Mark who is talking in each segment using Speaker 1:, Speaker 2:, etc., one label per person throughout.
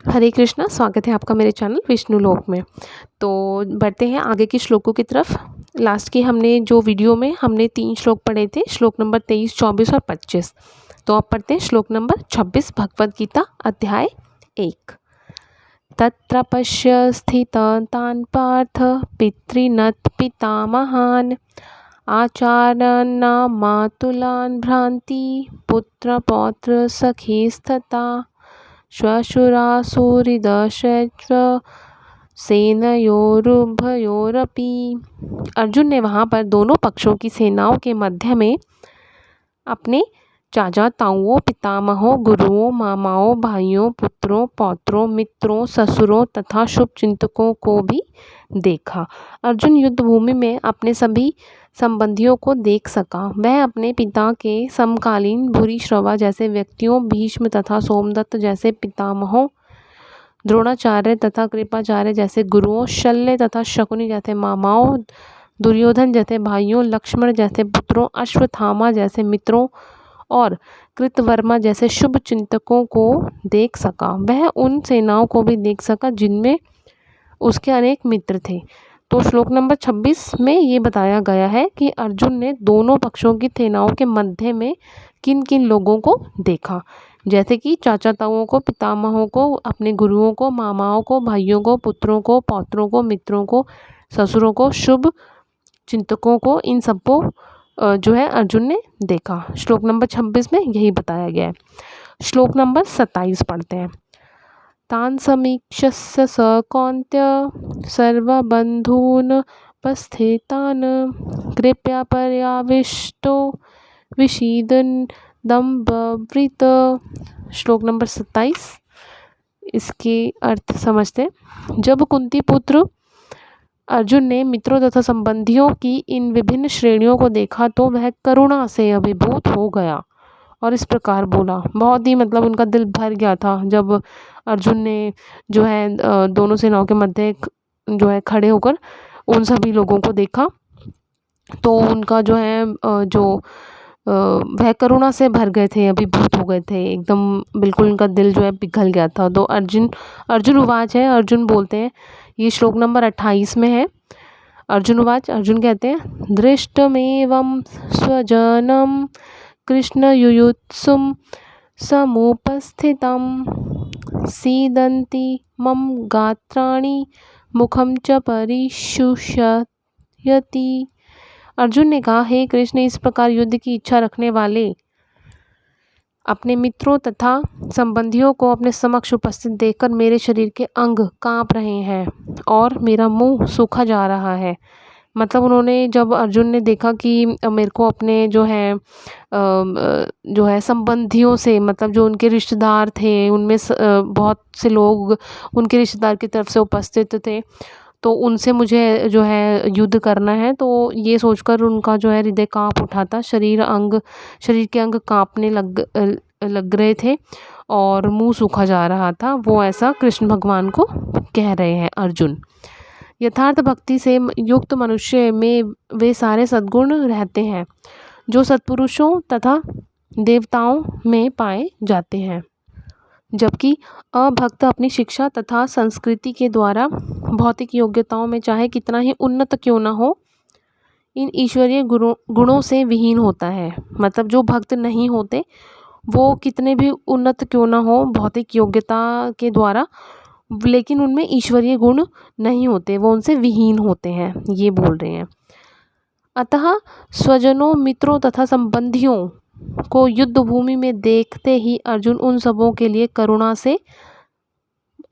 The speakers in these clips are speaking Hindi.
Speaker 1: हरे कृष्णा। स्वागत है आपका मेरे चैनल विष्णु लोक में। तो बढ़ते हैं आगे के श्लोकों की तरफ। लास्ट की हमने जो वीडियो में हमने 3 श्लोक पढ़े थे, श्लोक नंबर 23, 24 और 25। तो अब पढ़ते हैं श्लोक नंबर 26, भगवद गीता अध्याय 1। तत्र पश्य स्थितान् तान् पार्थ पितॄनथ पितामहान् आचार्यान् मातुलान् भ्रान्ति पुत्रपौत्र सखीस्तथा श्वशुरासुहृदश्च सेनयोरुभयोरपि। अर्जुन ने वहाँ पर दोनों पक्षों की सेनाओं के मध्य में अपने चाचा ताऊओं, पितामहों, गुरुओं, मामाओं, भाइयों, पुत्रों, पौत्रों, मित्रों, ससुरों तथा शुभचिंतकों को भी देखा। अर्जुन युद्ध भूमि में अपने सभी संबंधियों को देख सका। वह अपने पिता के समकालीन भूरिश्रवा जैसे व्यक्तियों, भीष्म तथा सोमदत्त जैसे पितामहों, द्रोणाचार्य तथा कृपाचार्य जैसे गुरुओं, शल्य तथा शकुनी जैसे मामाओं, दुर्योधन जैसे भाइयों, लक्ष्मण जैसे पुत्रों, अश्वत्थामा जैसे मित्रों और कृतवर्मा जैसे शुभ चिंतकों को देख सका। वह उन सेनाओं को भी देख सका जिनमें उसके अनेक मित्र थे। तो श्लोक नंबर 26 में ये बताया गया है कि अर्जुन ने दोनों पक्षों की सेनाओं के मध्य में किन किन लोगों को देखा, जैसे कि चाचा ताऊओं को, पितामहों को, अपने गुरुओं को, मामाओं को, भाइयों को, पुत्रों को, पौत्रों को, मित्रों को, ससुरों को, शुभ चिंतकों को, इन सबको जो है अर्जुन ने देखा। श्लोक नंबर 26 में यही बताया गया है। श्लोक नंबर 27 पढ़ते हैं। तान् समीक्ष्य स कौन्तेय सर्वबन्धून् उपस्थितान् कृपया पर्याविष्टो विषीदन्दब्रवीत्। श्लोक नंबर 27, इसके अर्थ समझते हैं। जब कुंती पुत्र अर्जुन ने मित्रों तथा संबंधियों की इन विभिन्न श्रेणियों को देखा तो वह करुणा से अभिभूत हो गया और इस प्रकार बोला। बहुत ही उनका दिल भर गया था जब अर्जुन ने जो है दोनों सेनाओं के मध्य जो है खड़े होकर उन सभी लोगों को देखा। तो उनका जो है वह करुणा से भर गए थे, अभिभूत हो गए थे, एकदम बिल्कुल उनका दिल जो है पिघल गया था। तो अर्जुन उवाच है, अर्जुन बोलते हैं, ये श्लोक नंबर 28 में है। अर्जुन उवाच, अर्जुन कहते हैं, दृष्टमेवं स्वजनं कृष्ण युयुत्सुं समुपस्थितं सीदन्ति मम गात्राणि मुखं च परिशुष्यति। अर्जुन ने कहा, हे कृष्ण, इस प्रकार युद्ध की इच्छा रखने वाले अपने मित्रों तथा संबंधियों को अपने समक्ष उपस्थित देखकर मेरे शरीर के अंग कांप रहे हैं और मेरा मुंह सूखा जा रहा है। उन्होंने जब अर्जुन ने देखा कि मेरे को अपने जो है संबंधियों से, जो उनके रिश्तेदार थे उनमें बहुत से लोग उनके रिश्तेदार की तरफ से उपस्थित थे, तो उनसे मुझे जो है युद्ध करना है। तो ये सोचकर उनका जो है हृदय कांप उठा था, शरीर के अंग कांपने लग रहे थे और मुंह सूखा जा रहा था। वो ऐसा कृष्ण भगवान को कह रहे हैं अर्जुन। यथार्थ भक्ति से युक्त मनुष्य में वे सारे सद्गुण रहते हैं जो सत्पुरुषों तथा देवताओं में पाए जाते हैं, जबकि अभक्त अपनी शिक्षा तथा संस्कृति के द्वारा भौतिक योग्यताओं में चाहे कितना ही उन्नत क्यों न हो, इन ईश्वरीय गुणों से विहीन होता है। जो भक्त नहीं होते वो कितने भी उन्नत क्यों न हो भौतिक योग्यता के द्वारा, लेकिन उनमें ईश्वरीय गुण नहीं होते, वो उनसे विहीन होते हैं, ये बोल रहे हैं। अतः स्वजनों, मित्रों तथा संबंधियों को युद्ध भूमि में देखते ही अर्जुन उन सबों के लिए करुणा से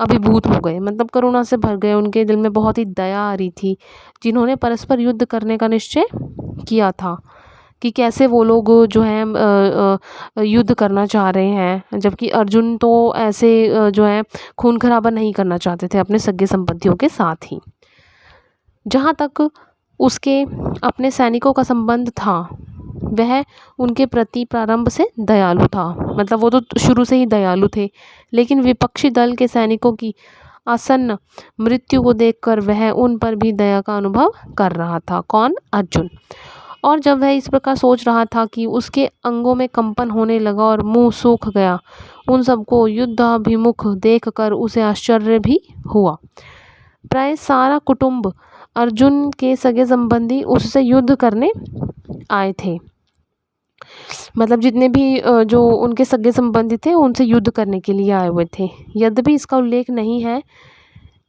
Speaker 1: अभिभूत हो गए, करुणा से भर गए। उनके दिल में बहुत ही दया आ रही थी, जिन्होंने परस्पर युद्ध करने का निश्चय किया था कि कैसे वो लोग जो है युद्ध करना चाह रहे हैं, जबकि अर्जुन तो ऐसे जो है खून खराबा नहीं करना चाहते थे अपने सगे संबंधियों के साथ ही। जहाँ तक उसके अपने सैनिकों का संबंध था, वह उनके प्रति प्रारंभ से दयालु था, वो तो शुरू से ही दयालु थे, लेकिन विपक्षी दल के सैनिकों की आसन्न मृत्यु को देखकर वह उन पर भी दया का अनुभव कर रहा था। कौन? अर्जुन। और जब वह इस प्रकार सोच रहा था कि उसके अंगों में कंपन होने लगा और मुंह सूख गया। उन सबको युद्धाभिमुख देखकर उसे आश्चर्य भी हुआ। प्राय सारा कुटुंब, अर्जुन के सगे संबंधी उससे युद्ध करने आए थे। मतलब जितने भी जो उनके सगे संबंधी थे उनसे युद्ध करने के लिए आए हुए थे। यद्यपि इसका उल्लेख नहीं है,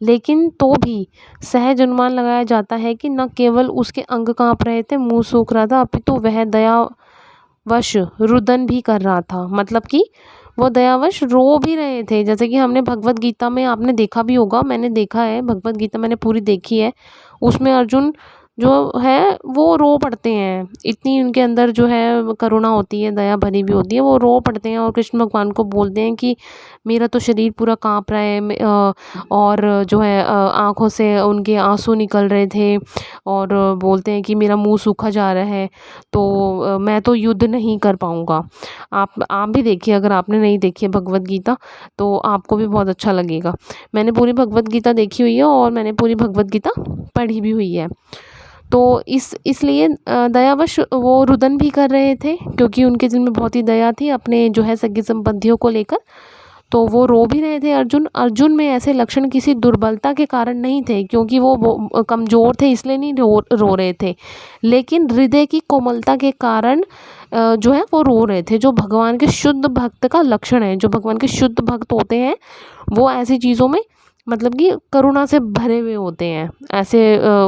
Speaker 1: लेकिन तो भी सहज अनुमान लगाया जाता है कि न केवल उसके अंग कांप रहे थे, मुंह सूख रहा था, अपितु वह दयावश रुदन भी कर रहा था। मतलब कि वो दयावश रो भी रहे थे। जैसे कि हमने भगवत गीता में, आपने देखा भी होगा, मैंने देखा है भगवत गीता, मैंने पूरी देखी है। उसमें अर्जुन जो है वो रो पड़ते हैं। इतनी उनके अंदर जो है करुणा होती है, दया भरी भी होती है, वो रो पड़ते हैं और कृष्ण भगवान को बोलते हैं कि मेरा तो शरीर पूरा कांप रहा है। और जो है आँखों से उनके आंसू निकल रहे थे और बोलते हैं कि मेरा मुंह सूखा जा रहा है, तो मैं तो युद्ध नहीं कर पाऊँगा। आप भी देखिए, अगर आपने नहीं देखी है भगवत गीता तो आपको भी बहुत अच्छा लगेगा। मैंने पूरी भगवत गीता देखी हुई है और मैंने पूरी भगवत गीता पढ़ी भी हुई है। तो इसलिए दयावश वो रुदन भी कर रहे थे, क्योंकि उनके दिल में बहुत ही दया थी अपने जो है सगे संबंधियों को लेकर। तो वो रो भी रहे थे। अर्जुन में ऐसे लक्षण किसी दुर्बलता के कारण नहीं थे, क्योंकि वो कमज़ोर थे इसलिए नहीं रो रहे थे, लेकिन हृदय की कोमलता के कारण जो है वो रो रहे थे, जो भगवान के शुद्ध भक्त का लक्षण है। जो भगवान के शुद्ध भक्त होते हैं वो ऐसी चीज़ों में मतलब कि करुणा से भरे हुए होते हैं, ऐसे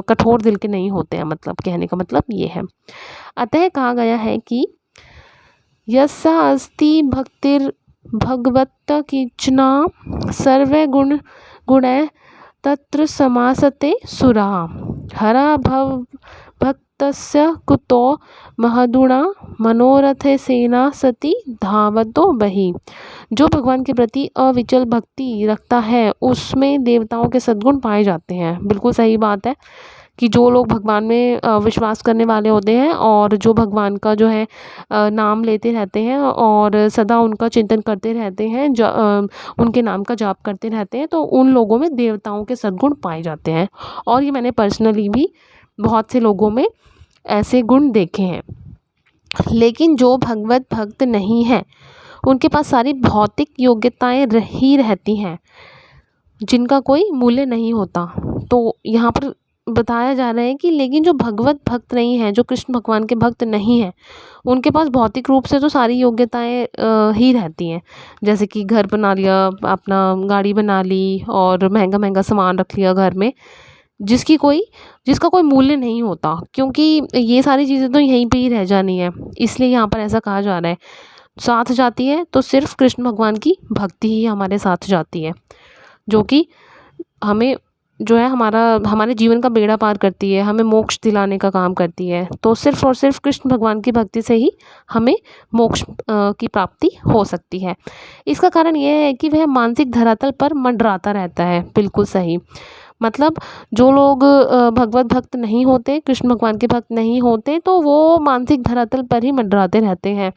Speaker 1: कठोर दिल के नहीं होते हैं। मतलब कहने का मतलब ये है। अतः कहा गया है कि यस्सा अस्ति भक्तिर भगवत किंचना सर्वे गुणैः तत्र समासते सुरा हरा भक्तस्य कुतो महदुणा मनोरथे सेना सती धावतो बहि। जो भगवान के प्रति अविचल भक्ति रखता है उसमें देवताओं के सद्गुण पाए जाते हैं। बिल्कुल सही बात है कि जो लोग भगवान में विश्वास करने वाले होते हैं और जो भगवान का जो है नाम लेते रहते हैं और सदा उनका चिंतन करते रहते हैं, उनके नाम का जाप करते रहते हैं, तो उन लोगों में देवताओं के सद्गुण पाए जाते हैं। और ये मैंने पर्सनली भी बहुत से लोगों में ऐसे गुण देखे हैं। लेकिन जो भगवत भक्त नहीं है उनके पास सारी भौतिक योग्यताएं ही रहती हैं, जिनका कोई मूल्य नहीं होता। तो यहाँ पर बताया जा रहा है कि लेकिन जो भगवत भक्त नहीं है, जो कृष्ण भगवान के भक्त नहीं है, उनके पास भौतिक रूप से तो सारी योग्यताएं ही रहती हैं। जैसे कि घर बना लिया, अपना गाड़ी बना ली और महंगा महंगा सामान रख लिया घर में, जिसका कोई मूल्य नहीं होता, क्योंकि ये सारी चीज़ें तो यहीं पे ही रह जानी है। इसलिए यहाँ पर ऐसा कहा जा रहा है। साथ जाती है तो सिर्फ कृष्ण भगवान की भक्ति ही हमारे साथ जाती है, जो कि हमें जो है हमारे जीवन का बेड़ा पार करती है, हमें मोक्ष दिलाने का काम करती है। तो सिर्फ और सिर्फ कृष्ण भगवान की भक्ति से ही हमें मोक्ष की प्राप्ति हो सकती है। इसका कारण यह है कि वह मानसिक धरातल पर मंडराता रहता है। बिल्कुल सही। मतलब जो लोग भगवत भक्त नहीं होते, कृष्ण भगवान के भक्त नहीं होते, तो वो मानसिक धरातल पर ही मंडराते रहते हैं।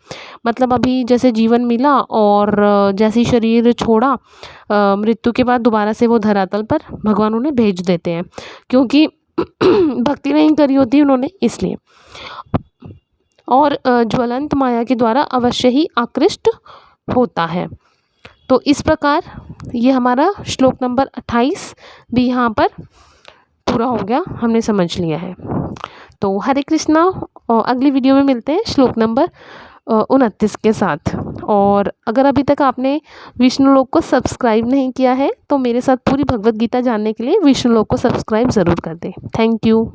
Speaker 1: मतलब अभी जैसे जीवन मिला और जैसे ही शरीर छोड़ा, मृत्यु के बाद दोबारा से वो धरातल पर भगवान उन्हें भेज देते हैं, क्योंकि भक्ति नहीं करी होती उन्होंने, इसलिए। और ज्वलंत माया के द्वारा अवश्य ही आकृष्ट होता है। तो इस प्रकार ये हमारा श्लोक नंबर 28 भी यहाँ पर पूरा हो गया, हमने समझ लिया है। तो हरे कृष्णा, अगली वीडियो में मिलते हैं श्लोक नंबर 29 के साथ। और अगर अभी तक आपने विष्णुलोक को सब्सक्राइब नहीं किया है तो मेरे साथ पूरी भगवत गीता जानने के लिए विष्णुलोक को सब्सक्राइब ज़रूर कर दें। Thank you.